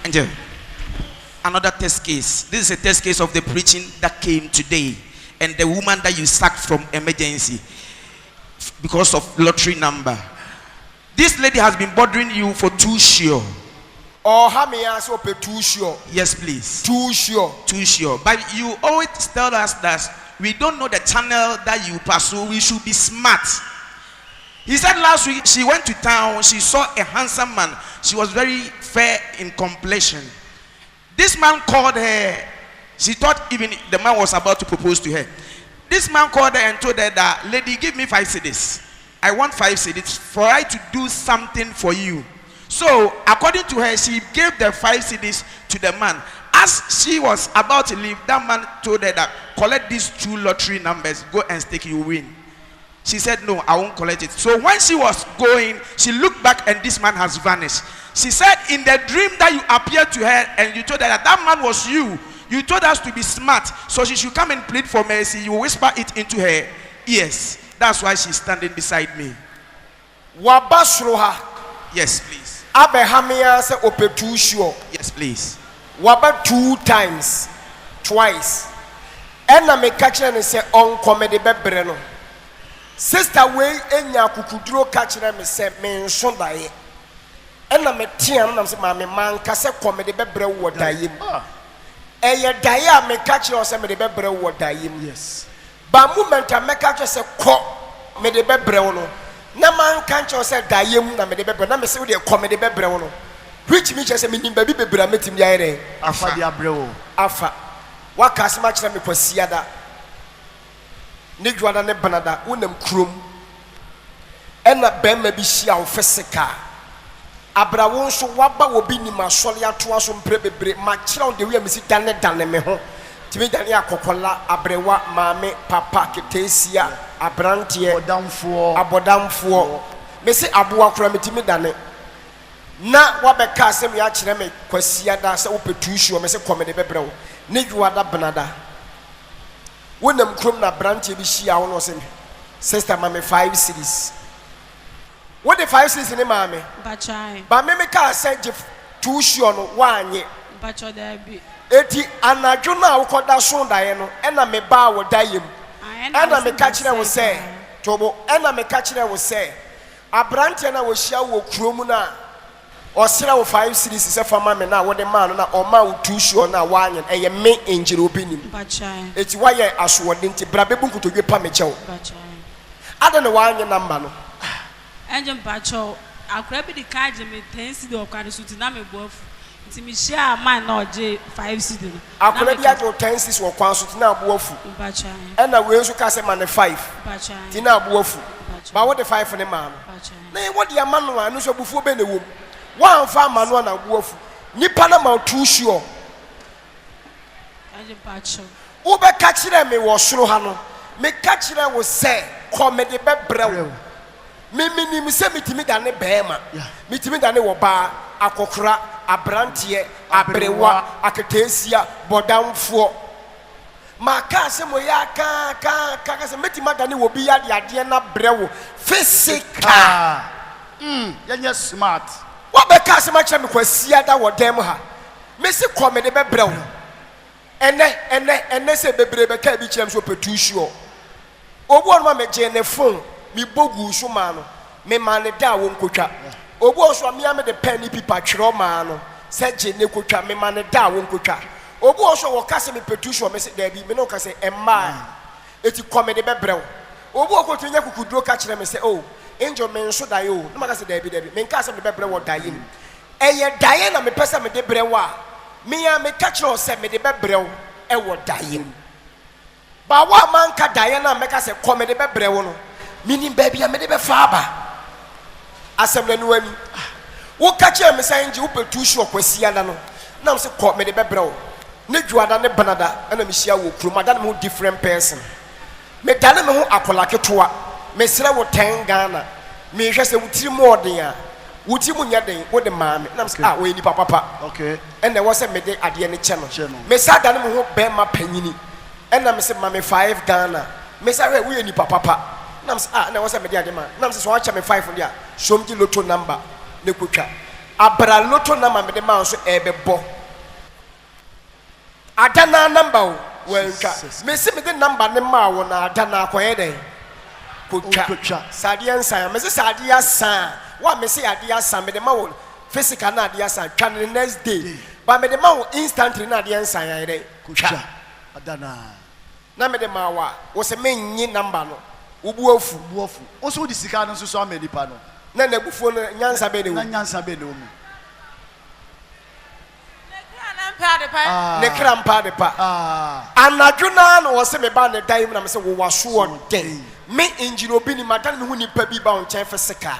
Angel, another test case. This is a test case of the preaching that came today, and the woman that you sacked from emergency because of lottery number. This lady has been bothering you for too sure. Or how may I say too sure? Yes, please. Too sure. Too sure. But you always tell us that we don't know the channel that you pursue. We should be smart. He said last week she went to town. She saw a handsome man. She was very fair in complexion. This man called her. She thought even the man was about to propose to her. This man called her and told her that, lady, give me 5 cedis. I want 5 cedis for I to do something for you. So, according to her, she gave the 5 cedis to the man. As she was about to leave, that man told her that, collect these 2 lottery numbers, go and stake, you win. She said, no, I won't collect it. So when she was going, she looked back and this man has vanished. She said, in the dream that you appeared to her and you told her that that man was you, you told us to be smart, so she should come and plead for mercy. You whisper it into her ears. That's why she's standing beside me. Wabasroha. Yes, please. Abehamia se ope too sure. Yes, please. Waba 2 times, twice. Ena me catcher and say on comedy bebreno. Sister way enya kukuduro catcher me say men sondaye. Ena me tiam nam se mame man kase comedy bebre wo dayim. Eye daya me catcher or say me de bebre wo dayim. Yes. Ba moment me catcher say ko me de bebre no. Na man can't say dayim na me de bebre na me say we de comedy bebre no. Which means say me nimba bi bebre metim dia ere. Afa dia brewo. Afa. Wakasi ma kire me kwasiada. Ne dwada ne banada wonam krom. Ena bemma bi hia wo fisika. Abrawo nso waba obinim asole ato aso mpre bebre ma kire on de wi amisi dane me ho. Timi dane akokola abrewa maame papa ketesia abrantie abodamfo me se aboa kora metimi dane na wabeka asem ya kire me kwasiada se wopetuhio me se komede bebrewo ne dwada banada wonam krom na brantie bi hia wo no se sister mame 5 cedis. What the 5 cedis ne mame bachai ba me ka se je tuhio no wanye bacho da bi eti anadwo na wokoda so dae no ena me ba wo dayem ena me ka kire wo se tobo ena me ka kire wo se abrantie na wo hia wo krom na osira wo 5 cedis se fama me na wo de man na o ma wo tuhio na wanye eye me engire Obinim bachai eti waye asowode nti brabebu nkotodwe pa me chew bachai ade ne wanye namba no enje bacho akura bi di kaje me 10 cedi okwade so ti na me boafu nti me share man na oje 5 cedi no akura bi ajo 10 cedis wo kwan so ti na boafu bachai ena we nso ka se man 5 bachai ti na boafu ba wo de 5 ne man bachai na wo de amano anu so bufu be na wom wan fa amano na boafu nipa na ma tuhio enje bacho wo be ka kire me wo soro ha no me ka kire wo se komede bebrewo minim se mitimi dane bema mitimi dane wo ba akokora abrantie abrewa aketesia bodamfo maka se mo ya ka se mitima dane wo bi ya de ade na brewo physical Yanya smart. wo be ka se ma kire me kwasia da wo dem ha me se komede bebrewo ene se bebre be ka bi kire me so petuhio obu on ma me je ne phone mi bogu so ma no me mane da wo nkotwa obu oso me am de pen ni pipa twero ma no se je ne kotwa me mane da wo nkotwa obu oso wo kase me petuhio me se da bi me no kase emma eti komede bebrew obu okoto nya kukuduro ka kire me se oh angel me nso da yo no makase da bi me nka se me bebrew wo daye ni eye daye na me pesa me de brewa me ya me ka kire o se me de bebrew e wo daye ba wa man ka daye na me ka se komede bebrew no minim baby a me de be faaba asem na nuani wo ka kire me san je wo petuhio kwasia na no na me se ko me de bebrew ne dwada ne banada na me hia wo kuro madana me different person me dane me ho akola ketoa me sere wo 10 Ghana me hwese wutiri mo odin a wuti mu nya den wo de maame na me se we ni papa Okay. And there was a me de ade ne che no me sa dane me ho be ma panyini na me se mame 5 Ghana me sa we ni papa nam na was a media de man nam so acha me 5 dia shomji lotto number ne kwotwa abra loto number me de ma so ebebo adana number wenka me se me de number ne ma wo na adana akoye den kotwa sade ansan me se sade asan wa me se ade asan me de ma wo physical na ade asan twa the next day but me de ma wo instantly na ade ansan ya den kotwa adana na me de ma wa wo se me nyi number no ubuofu oso di sika no so amedipa no na bufuo no nyansa be ne wo na nyansa be ne wo ne krampa de pa anadwuna no wo se me ba ne dan na me se wo waso den me engine Obinim madan me hu nipa bi ba on chen fisika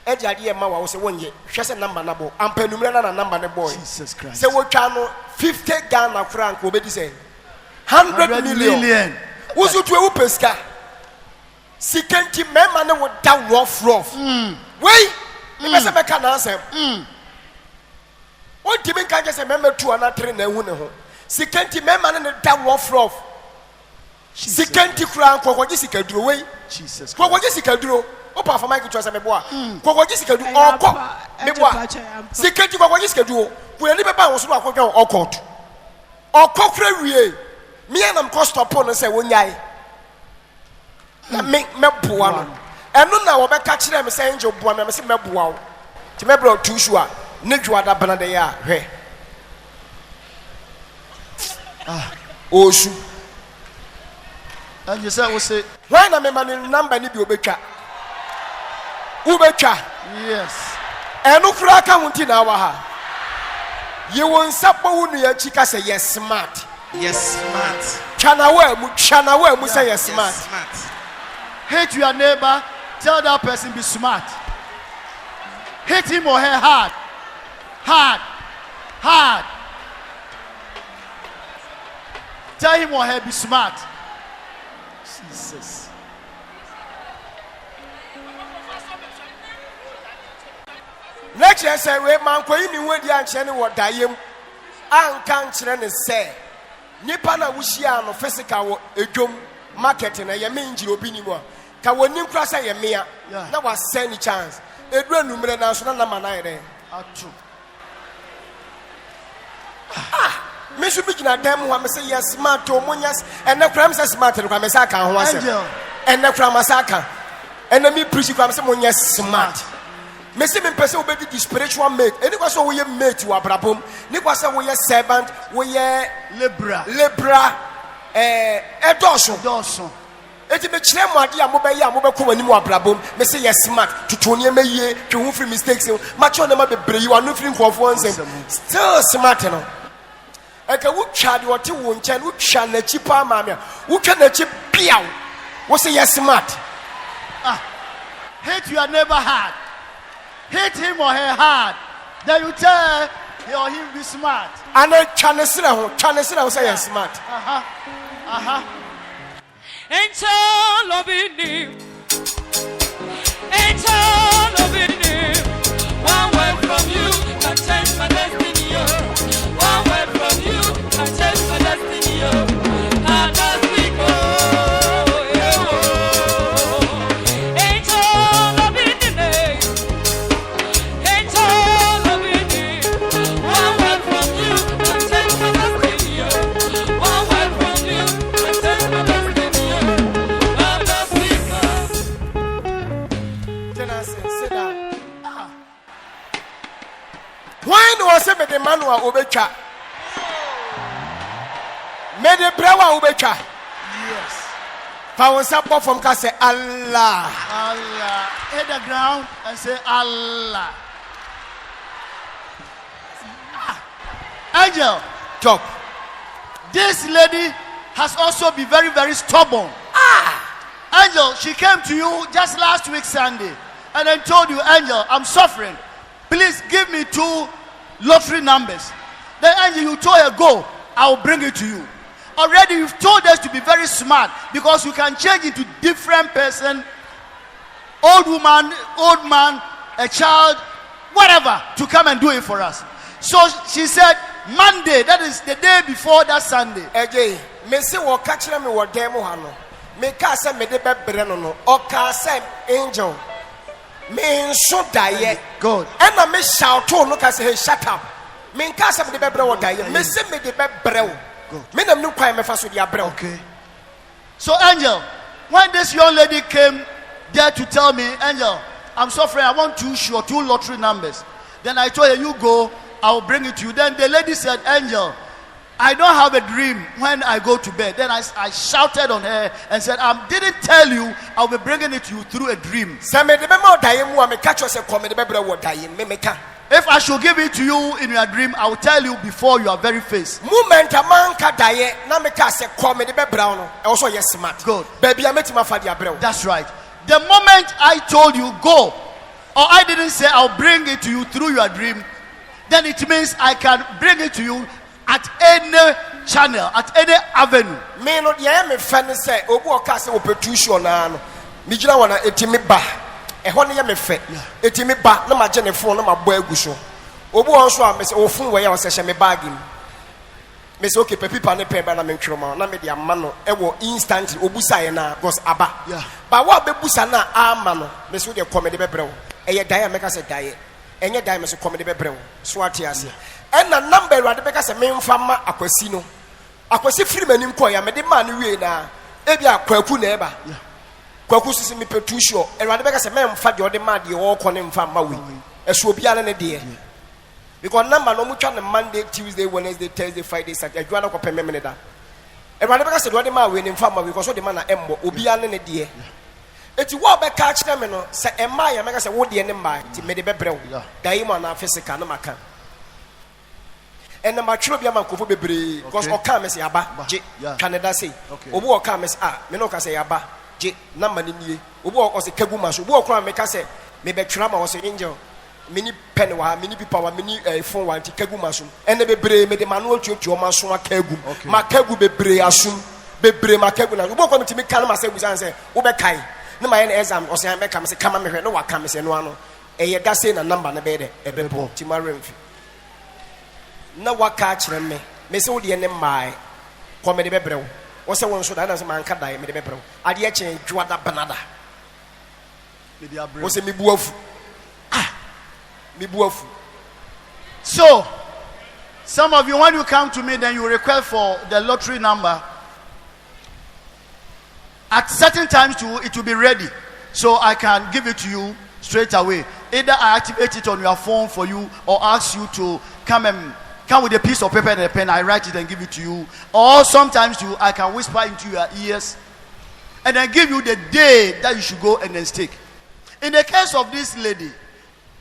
e di ade e ma wa wo se wonye hwe se number na bo ampanumre na number ne boy Jesus Christ se wo twa no 50 Ghana franc obedi say 100 million wo so to e wo pesika sikenti mema ne wo da rough wei me se me ka na asem o timi kan je se mema tu ana tre na hu ne ho sikenti mema ne da rough sikenti kura kokoji sikaduro wei Jesus kokoji sikaduro o pa fama ki to se me boa kokoji sikaduro oko me boa sikenti kokoji sikaduro kura ni be ba wo so akodwa okot okokra wie me na m cost up no se wonyai na me boa no eno na wo be ka kire me se angel boa me se me boa wo ti me bro tu shu a ne dwa da bana de ya hwe osu and you say we say why na me man number ni bi obetwa ubetwa yes eno kura ka hunti na wa ha ye won sapo wu nu ya chika say yes smart chana wa mu say yes smart hate your neighbor, tell that person be smart. Hit him or her hard. Tell him or her be smart. Jesus. Next year say we man ko yimi we di anche ne wo dayem anka nkyere ne say nipa na wuhia no physical wo edwom market na ye me ngire Obinim a ka wonim kra say ye mea na wa send chance edu anumre na so na ma na ire Atu. me should be na dem wa me say yes smart o munyas ene kra me say smart no kwa me say aka ho asem ene kra ma say aka ene me preach kwa me say munyas smart me say me person obedi the spiritual mate eni kwa so wo ye mate wa brabom ni kwa say wo ye servant wo ye Libra edoso eti me kire mo ade a mo be ye a mo be ko wani mo abrabom me say yes smart tutoni me ye twe hu free mistakes ma cho na ma bebre yi wa no free nkofo nsem still smart no eka wo twa de wote wo nchen wo twa na chi pa ma me wo twa na chi biaw wo say yes smart hate your neighbor hard. Hit him or her hard. Then you tell he or him be smart. And twa na sira ho say yes smart. Enter Obinim. One word from you can change my destiny. One word from you can change my destiny. And as we go, enter Obinim. One word from you can change my destiny. One word from you can change my destiny. Why no say me the manual obetwa? Me the brewa obetwa. Yes. Fa won support from ka say Allah. Hit the ground and say Allah. Angel, Talk. this lady has also been very, very stubborn. Angel, she came to you just last week Sunday and then told you, Angel, I'm suffering. Please give me 2 lottery numbers. Then Angel, you told her, go, I'll bring it to you. Already you've told us to be very smart because you can change into different person, old woman, old man, a child, whatever, to come and do it for us. So she said, Monday, that is the day before that Sunday. Again, me say wo ka kire me wo dem ha no. Me ka say me de bebre no no. O ka say angel. Me so die. Good. And I me shout to look as he shut up. Me in case of the bebrew die. Me say me the bebrew. Me no no crime me faso the abrew. Okay. So, Angel, when this young lady came there to tell me, Angel, I'm suffering, I want 2 lottery numbers. Then I told her, you go, I'll bring it to you. Then the lady said, Angel, I don't have a dream when I go to bed. Then I shouted on her and said, I didn't tell you I'll be bringing it to you through a dream. If I should give it to you in your dream, I will tell you before your very face. Good. That's right. The moment I told you go, or I didn't say I'll bring it to you through your dream, then it means I can bring it to you at any channel, at any avenue. Me no ye me fan say obu okase opetution na no. Me gina wana etimi ba. Ehɔ ne ye me fe. Etimi ba na ma je ne phone na ma bɔ agu so. Obu on so a me say ofun we ya o se hye me bag im. Me say okay paper ne pen ba na me ntwero ma na me de ama no e wo instantly obusa ye na gos aba. Yeah. Ba wa be busa na ama no me so de come de bebrɛ wo. Eye dan me ka say dan. Enye dan me so come de bebrɛ wo. So ate ase. Ena number awurade beka se memfa ma akwasi no akwasi firi manim kɔ ya mede ma no wie na ebi akwaku na eba kwaku sisi me petusho awurade beka se memfa de ode ma de wɔkɔ ne mfa ma we ɛso obi ana ne de because number no mutwa ne Monday, Tuesday, Wednesday, Thursday, Friday, Saturday adwa na kɔ pɛ memene da awurade beka se de ode ma we ne mfa ma we because ode ma na embo obi ana ne de eti wo beka kyerɛ me no se emma ya meka se wo de ne mma ti me de bebrɛ wo da yi mo na physical na maka. And the mature be a man could be because or come as Yaba, Canada say, Obu or come as Menoka say Yaba, J. Number in ye, Obu or say Kagumas, Obu or make us say, maybe Trama was an angel, mini penwa, mini people, mini phone one to Kagumasum, and the Bebre made the manual church or Masuma Kagu, Makagu Bebre assume, Bebre Makaguna, Obu come to me, Kalama say, we say, Obekai, no my exam or say, I make come say, come and no one comes and one, a dasin a number in the bed, a bebo, Timarim. Na waka kyerɛ me se wo de ne mai kɔme de bebrɛw wo se won so da na se man ka dai me de bebrɛw ade kyɛn dwada banada wo se me buafu me buafu. So some of you, when you come to me, then you request for the lottery number. At certain times too, it will be ready, so I can give it to you straight away. Either I activate it on your phone for you, or ask you to come with a piece of paper and a pen. I write it and give it to you. Or sometimes too, I can whisper into your ears and then give you the day that you should go and then stick. In the case of this lady,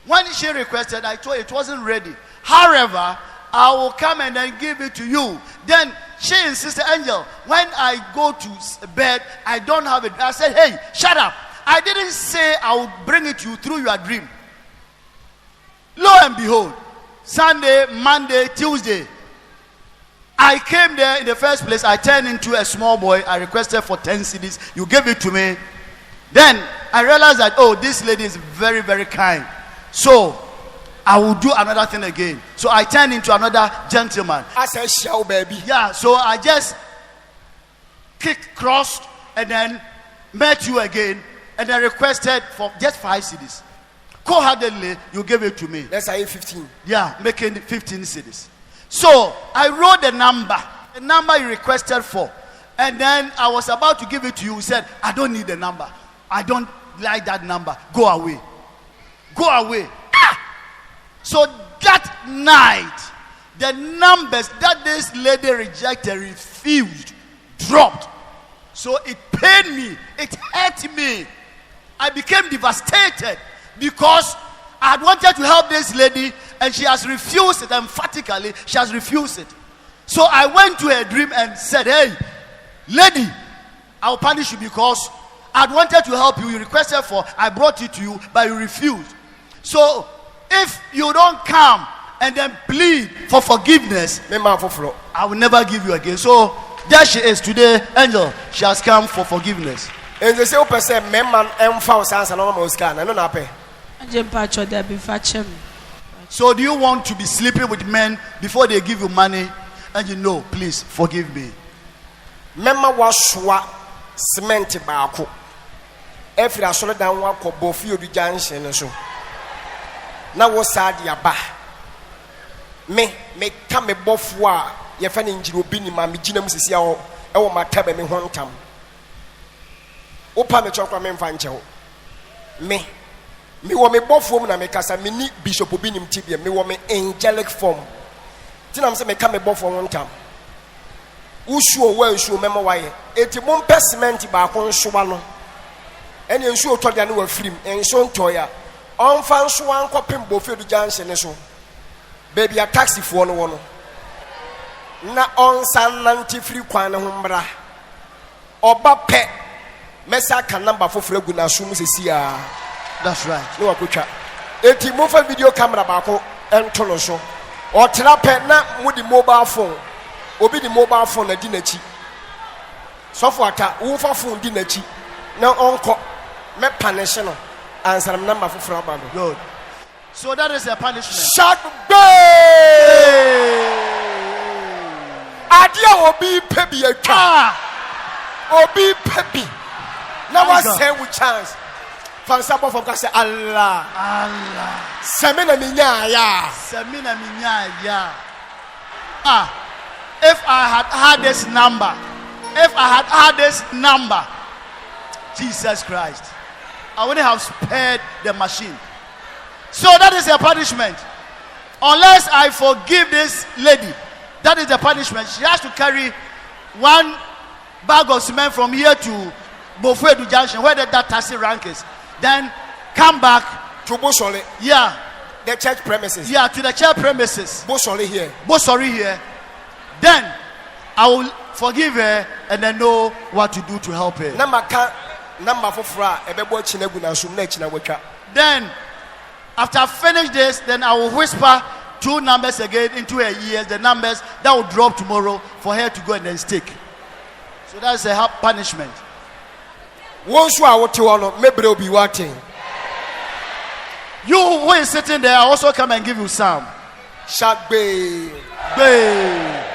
when she requested, I told her it wasn't ready. However, I will come and then give it to you. Then she insisted, Angel, when I go to bed, I don't have it. I said, hey, shut up. I didn't say I will bring it to you through your dream. Lo and behold, Sunday, Monday, Tuesday, I came there in the first place. I turned into a small boy. I requested for 10 CDs. You gave it to me. Then I realized that, oh, this lady is very, very kind. So I will do another thing again. So I turned into another gentleman. I said, show baby. Yeah, so I just crossed and then met you again and then requested for just 5 CDs. Cold-heartedly, you gave it to me. Let's say 15. Yeah, making 15 CDs. So I wrote the number you requested for. And then I was about to give it to you. You said, I don't need the number. I don't like that number. Go away. Go away. So that night, the numbers that this lady rejected, refused, dropped. So it pained me. It hurt me. I became devastated because I had wanted to help this lady and she has refused it. Emphatically, she has refused it. So I went to her dream and said, hey, lady, I will punish you because I had wanted to help you. You requested for, I brought it to you, but you refused. So if you don't come and then plead for forgiveness, I will never give you again. So there she is today, Angel. She has come for forgiveness. And they say, so do you want to be sleeping with men before they give you money and you know, please forgive me? Mema waswa cement baako every asɔre dan ho akɔ bɔfio du junction no so na wo saa de aba me ka me bɔfo a yɛfa ne njiri Obinim ma me gyina mu sisi a ɛwɔ mataba me ho ntam wopa me chɔkwa me mfa nkyɛw me wɔ me bɔfo mu na me kasa me ni Bishop Obinim tibia me wɔ me angelic form tinam sɛ me ka me bɔfo ho ntam usuo wa nsuo mɛma wayɛ eti mo mpɛ cement baako nsoa no ɛne nsuo tɔ de ne wa firim nso ntɔ ya ɔmfa nsoa nkɔpem bɔfo du junction ne so baby a taxi foɔ no wɔ no na ɔnsan nante firi kwan ne ho mbra ɔba pɛ mɛsa ka number foforɔ agu na so mu sesi a That's right. ne wakotwa eti mo fa video camera baako ɛnto no so ɔtena pɛ na mo di mobile phone obi di mobile phone na di n'akyi sɔfo ata wo fa phone di n'akyi na ɔnkɔ mɛ punish no answer number foforɔ aba no Good. So that is a punishment. shut be adia obi pɛ bi atwa obi pɛ bi na wa say we chance fan sabo from ka say Allah sɛme na minya ya Semina minya ya. If I had had this number, Jesus Christ, I wouldn't have spared the machine. So that is a punishment. Unless I forgive this lady, that is the punishment. She has to carry one bag of cement from here to Bofedu Junction, where that taxi rank is. Then come back to Bosole, the church premises. to the church premises. Bosole here. Sorry here. Then I will forgive her and then know what to do to help her. Number for fra ebebo chinegu na sum na china wetwa. Then after I finish this, then I will whisper 2 numbers again into her ears, the numbers that will drop tomorrow for her to go and then stick. So that's a punishment. Once you are what you want, maybe will be watching. You who is sitting there, I also come and give you some. Shall be. Babe.